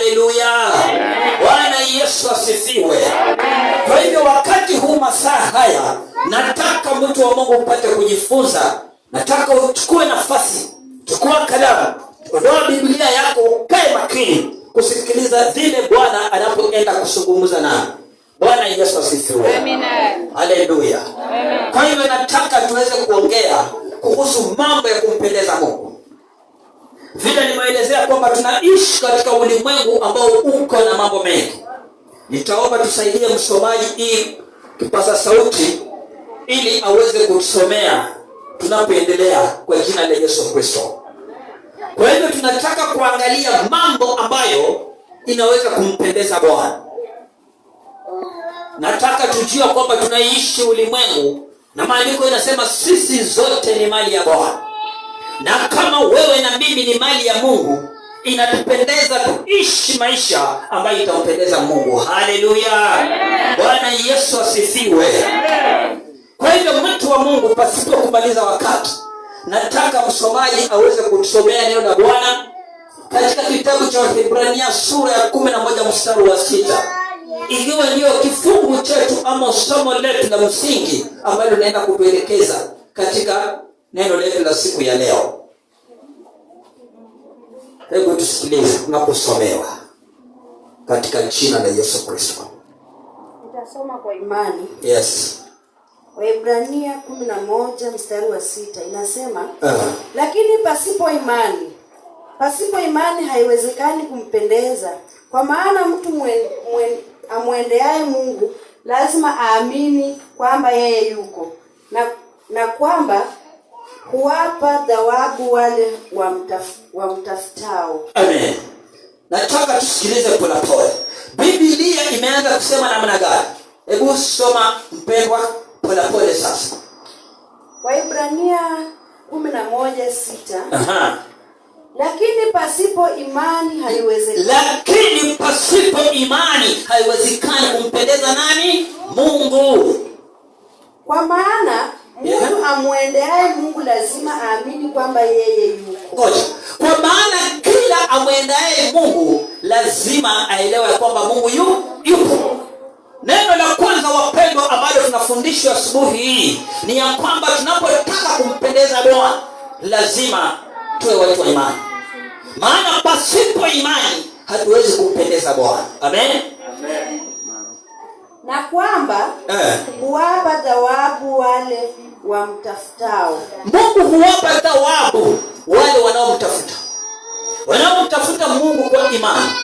Haleluya. Bwana Yesu asifiwe. Kwa hivyo wakati huu masaa haya, nataka mtu wa Mungu upate kujifunza. Nataka uchukue nafasi, chukua kalamu, ondoa Biblia yako, ukae makini kusikiliza vile Bwana anapoenda kuzungumza nawe. Bwana Yesu asifiwe. Amina. Haleluya. Kwa hivyo nataka tuweze kuongea kuhusu mambo ya kumpendeza Mungu. Vile nimeelezea kwamba tunaishi katika ulimwengu ambao uko na mambo mengi. Nitaomba tusaidie msomaji hii kipaza sauti ili aweze kutusomea tunapoendelea kwa jina la Yesu Kristo. Kwa hivyo tunataka kuangalia mambo ambayo inaweza kumpendeza Bwana. Nataka tujue kwamba tunaishi ulimwengu na maandiko inasema sisi zote ni mali ya Bwana. Na kama wewe na mimi ni mali ya Mungu, inatupendeza tuishi maisha ambayo itampendeza Mungu. Haleluya. Bwana Yesu asifiwe. Kwa hivyo mtu wa Mungu, pasipo kumaliza wakati, nataka msomaji aweze kutusomea neno la Bwana katika kitabu cha Waebrania sura ya 11 mstari wa 6. Ikiwa ndio kifungu chetu ama somo letu la msingi ambalo tunaenda kutuelekeza katika neno letu la siku ya leo. Hebu tusikilize tunaposomewa katika jina la Yesu Kristo. Nitasoma kwa imani. Yes. Waebrania 11 mstari wa 6 inasema, lakini pasipo imani haiwezekani kumpendeza, kwa maana mtu amwendeaye Mungu lazima aamini kwamba yeye yuko na kwamba huwapa thawabu wale wamtafutao. Amen. Nataka tusikilize pole pole. Biblia imeanza kusema namna gani? Hebu soma mpendwa pole pole sasa. Waebrania 11:6. Lakini pasipo imani haiwezekani kumpendeza nani? Mungu. Kwa maana mtu amwendeaye Mungu lazima aamini kwamba yeye yuko. Ngoja. Kwa maana kila amwendeaye Mungu lazima aelewe kwamba Mungu yupo. Neno la kwanza wapendwa ambalo tunafundishwa asubuhi hii ni ya kwamba tunapotaka kumpendeza Bwana lazima tuwe watu wa imani. Maana pasipo imani hatuwezi kumpendeza Bwana. Amen. Amen. Na kwamba huwapa thawabu wale wamtafutao. Mungu huwapa thawabu wale wanaomtafuta. Wanaomtafuta Mungu kwa imani.